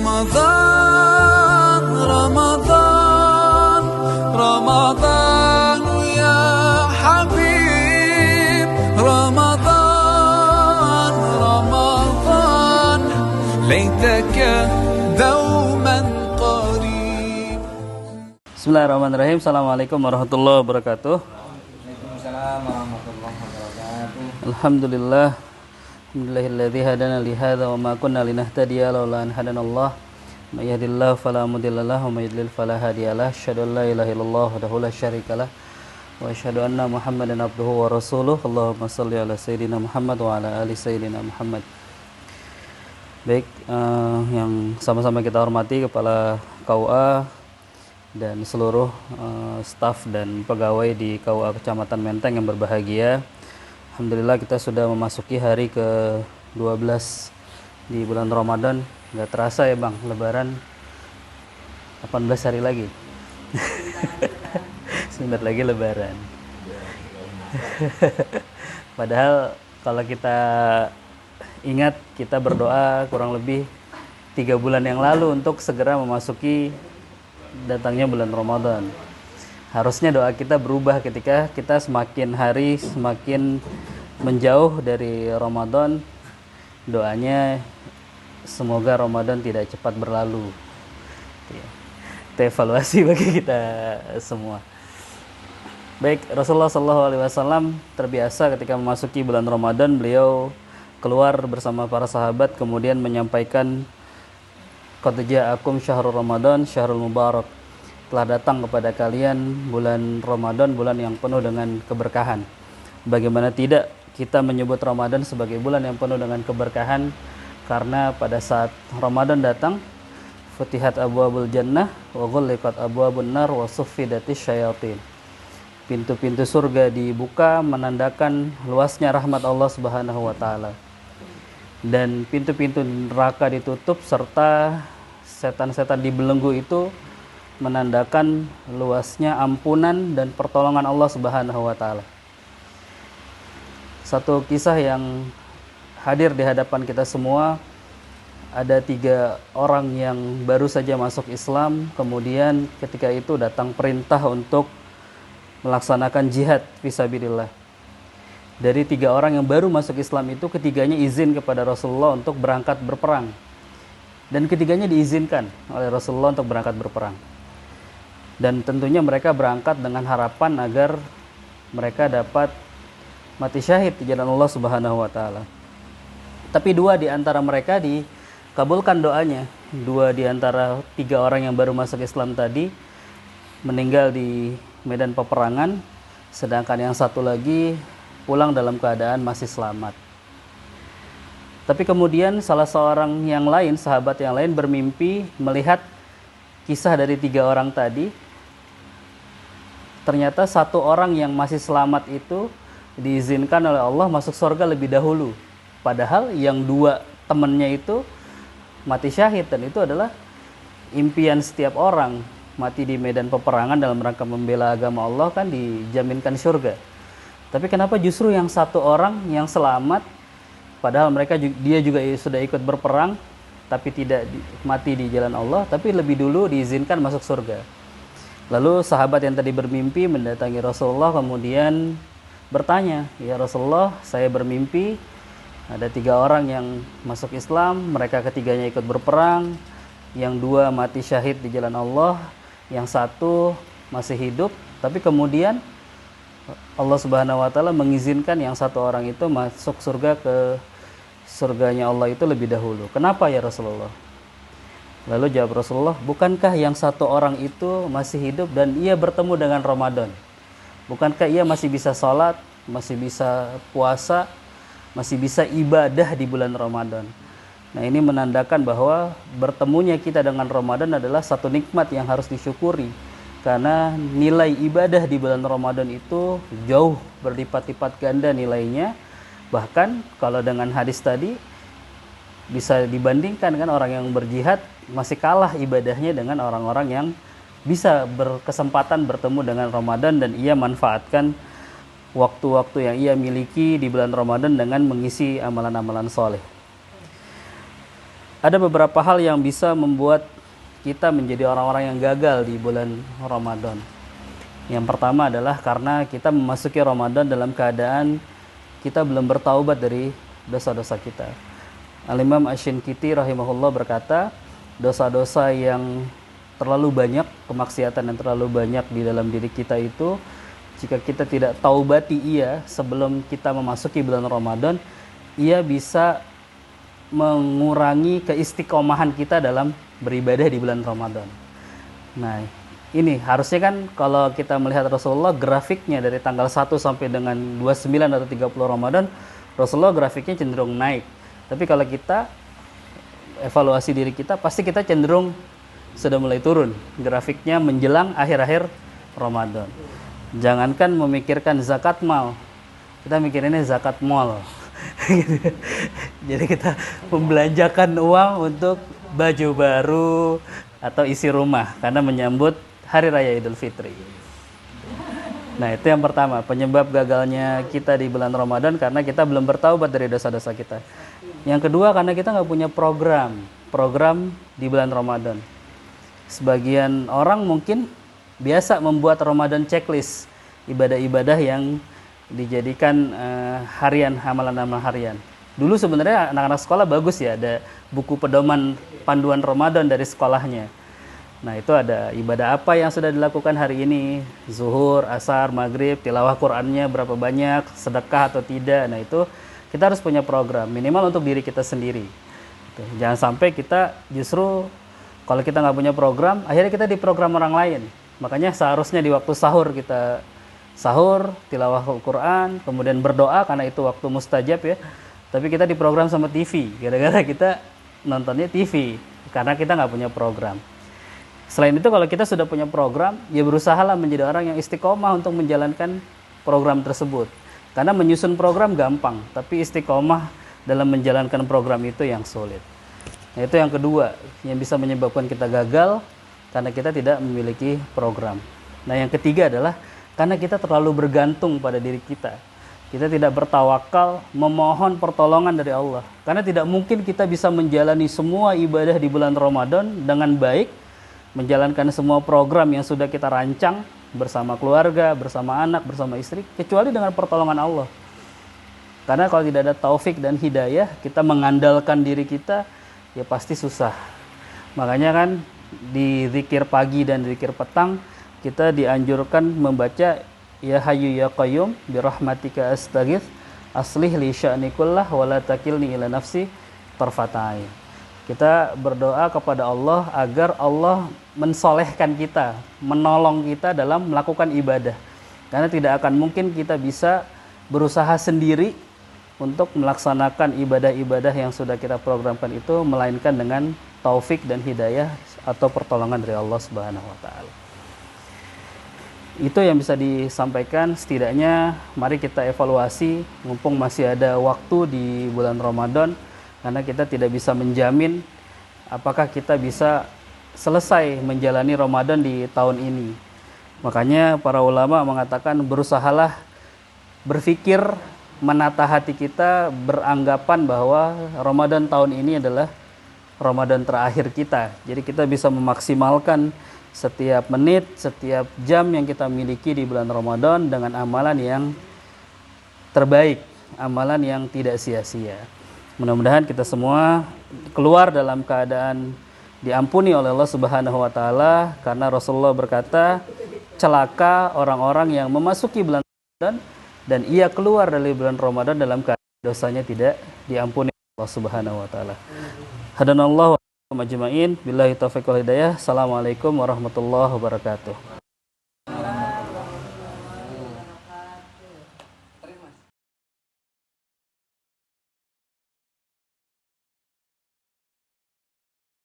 رمضان رمضان رمضان يا حبيب رمضان رمضان ليتك دوما قريب. Bismillahirrahmanirrahim. Assalamualaikum warahmatullahi wabarakatuh. Waalaikumsalam warahmatullahi wabarakatuh. Alhamdulillah. Alhamdulillahilladzi hadana li hadza wa ma kunna linahtadiya laula an hadanallah. May yahdihillahu fala mudilla lahu wa may yudlil fala hadiyalah. Asyhadu an la ilaha illallah wahdahu la syarikalah wa asyhadu anna Muhammadan abduhu wa rasuluh. Allahumma shalli ala sayyidina Muhammad wa ala ali sayyidina Muhammad. Baik, yang sama-sama kita hormati Kepala KUA dan seluruh staf dan pegawai di KUA Kecamatan Menteng yang berbahagia. Alhamdulillah kita sudah memasuki hari ke-12 di bulan Ramadan. Nggak terasa ya Bang, Lebaran 18 hari lagi. Sebentar lagi Lebaran. Padahal kalau kita ingat, kita berdoa kurang lebih 3 bulan yang lalu untuk segera memasuki datangnya bulan Ramadan. Harusnya doa kita berubah ketika kita semakin hari semakin menjauh dari Ramadan. Doanya semoga Ramadan tidak cepat berlalu. Itu evaluasi bagi kita semua. Baik, Rasulullah SAW terbiasa ketika memasuki bulan Ramadan, beliau keluar bersama para sahabat kemudian menyampaikan, qad ja'akum syahrul Ramadan syahrul mubarak. Telah datang kepada kalian bulan Ramadan, bulan yang penuh dengan keberkahan. Bagaimana tidak kita menyebut Ramadan sebagai bulan yang penuh dengan keberkahan, karena pada saat Ramadan datang, futihat abwabul jannah wa ghulliqat abwabun nar wa suffidatis syayatin. Pintu-pintu surga dibuka menandakan luasnya rahmat Allah Subhanahu wa taala. Dan pintu-pintu neraka ditutup serta setan-setan dibelenggu itu menandakan luasnya ampunan dan pertolongan Allah Subhanahu wa taala. Satu kisah yang hadir di hadapan kita semua, ada 3 orang yang baru saja masuk Islam, kemudian ketika itu datang perintah untuk melaksanakan jihad fisabilillah. Dari 3 orang yang baru masuk Islam itu, ketiganya izin kepada Rasulullah untuk berangkat berperang. Dan ketiganya diizinkan oleh Rasulullah untuk berangkat berperang. Dan tentunya mereka berangkat dengan harapan agar mereka dapat mati syahid di jalan Allah Subhanahu wa taala. Tapi 2 di antara mereka dikabulkan doanya. 2 di antara 3 orang yang baru masuk Islam tadi meninggal di medan peperangan, sedangkan yang satu lagi pulang dalam keadaan masih selamat. Tapi kemudian salah seorang yang lain, sahabat yang lain bermimpi melihat kisah dari 3 orang tadi. Ternyata 1 orang yang masih selamat itu diizinkan oleh Allah masuk surga lebih dahulu. Padahal yang 2 temannya itu mati syahid, dan itu adalah impian setiap orang. Mati di medan peperangan dalam rangka membela agama Allah kan dijaminkan surga. Tapi kenapa justru yang 1 orang yang selamat, padahal dia juga sudah ikut berperang, tapi tidak mati di jalan Allah, tapi lebih dulu diizinkan masuk surga. Lalu sahabat yang tadi bermimpi mendatangi Rasulullah kemudian bertanya, ya Rasulullah, saya bermimpi ada 3 orang yang masuk Islam, mereka ketiganya ikut berperang, yang 2 mati syahid di jalan Allah, yang 1 masih hidup, tapi kemudian Allah Subhanahu wa taala mengizinkan yang 1 orang itu masuk surga, ke surganya Allah itu lebih dahulu. Kenapa ya Rasulullah? Lalu jawab Rasulullah, bukankah yang 1 orang itu masih hidup dan ia bertemu dengan Ramadan? Bukankah ia masih bisa sholat, masih bisa puasa, masih bisa ibadah di bulan Ramadan? Nah, ini menandakan bahwa bertemunya kita dengan Ramadan adalah satu nikmat yang harus disyukuri. Karena nilai ibadah di bulan Ramadan itu jauh berlipat-lipat ganda nilainya. Bahkan kalau dengan hadis tadi bisa dibandingkan kan, orang yang berjihad masih kalah ibadahnya dengan orang-orang yang bisa berkesempatan bertemu dengan Ramadan dan ia manfaatkan waktu-waktu yang ia miliki di bulan Ramadan dengan mengisi amalan-amalan soleh. ada beberapa hal yang bisa membuat kita menjadi orang-orang yang gagal di bulan Ramadan. Yang pertama adalah karena kita memasuki Ramadan dalam keadaan kita belum bertaubat dari dosa-dosa kita. Al-Imam Asy-Syinkiti rahimahullah berkata, dosa-dosa yang terlalu banyak, kemaksiatan yang terlalu banyak di dalam diri kita itu, jika kita tidak taubati ia sebelum kita memasuki bulan Ramadan, ia bisa mengurangi keistiqomahan kita dalam beribadah di bulan Ramadan. Nah, ini harusnya kan kalau kita melihat Rasulullah grafiknya dari tanggal 1 sampai dengan 29 atau 30 Ramadan, Rasulullah grafiknya cenderung naik. Tapi kalau kita evaluasi diri kita, pasti kita cenderung sudah mulai turun grafiknya menjelang akhir-akhir Ramadan. Jangankan memikirkan zakat mal, kita mikirinnya zakat mall. Jadi kita membelanjakan uang untuk baju baru atau isi rumah karena menyambut Hari Raya Idul Fitri. Nah, itu yang pertama, penyebab gagalnya kita di bulan Ramadan karena kita belum bertaubat dari dosa-dosa kita. Yang kedua, karena kita nggak punya program di bulan Ramadan. Sebagian orang mungkin biasa membuat Ramadan checklist, ibadah-ibadah yang dijadikan harian, amalan-amalan harian. Dulu sebenarnya anak-anak sekolah bagus ya, ada buku pedoman panduan Ramadan dari sekolahnya. Nah, itu ada ibadah apa yang sudah dilakukan hari ini, zuhur, asar, maghrib, tilawah Qur'annya berapa banyak, sedekah atau tidak. Nah, itu kita harus punya program, minimal untuk diri kita sendiri. Jangan sampai kita justru kalau kita nggak punya program, akhirnya kita di program orang lain. Makanya seharusnya di waktu sahur kita sahur, tilawah Al-Quran, kemudian berdoa karena itu waktu mustajab ya. Tapi kita di program sama TV, gara-gara kita nontonnya TV karena kita nggak punya program. Selain itu kalau kita sudah punya program, ya berusahalah menjadi orang yang istiqomah untuk menjalankan program tersebut. Karena menyusun program gampang, tapi istiqomah dalam menjalankan program itu yang sulit. Nah, itu yang kedua yang bisa menyebabkan kita gagal karena kita tidak memiliki program. Nah, yang ketiga adalah karena kita terlalu bergantung pada diri kita. Kita tidak bertawakal, memohon pertolongan dari Allah. Karena tidak mungkin kita bisa menjalani semua ibadah di bulan Ramadan dengan baik, menjalankan semua program yang sudah kita rancang bersama keluarga, bersama anak, bersama istri, kecuali dengan pertolongan Allah. Karena kalau tidak ada taufik dan hidayah, kita mengandalkan diri kita, ya pasti susah. Makanya kan di zikir pagi dan zikir petang, kita dianjurkan membaca Ya Hayyu Ya Qayyum birahmatika astaghits aslih li sya'ni kullah wa la takilni ila nafsi tarfata ain. Kita berdoa kepada Allah agar Allah mensolehkan kita, menolong kita dalam melakukan ibadah. Karena tidak akan mungkin kita bisa berusaha sendiri untuk melaksanakan ibadah-ibadah yang sudah kita programkan itu, melainkan dengan taufik dan hidayah atau pertolongan dari Allah Subhanahu wa taala. Itu yang bisa disampaikan. Setidaknya mari kita evaluasi mumpung masih ada waktu di bulan Ramadan, karena kita tidak bisa menjamin apakah kita bisa selesai menjalani Ramadan di tahun ini. Makanya para ulama mengatakan berusahalah berpikir, menata hati kita, beranggapan bahwa Ramadan tahun ini adalah Ramadan terakhir kita. Jadi kita bisa memaksimalkan setiap menit, setiap jam yang kita miliki di bulan Ramadan dengan amalan yang terbaik, amalan yang tidak sia-sia. Mudah-mudahan kita semua keluar dalam keadaan diampuni oleh Allah Subhanahu wa taala, karena Rasulullah berkata, celaka orang-orang yang memasuki bulan Ramadan dan ia keluar dari bulan Ramadan dalam keadaan dosanya tidak diampuni Allah Subhanahu wa taala. Hadanallahu wa majma'in billahi taufiq wal hidayah. Assalamualaikum warahmatullahi wabarakatuh.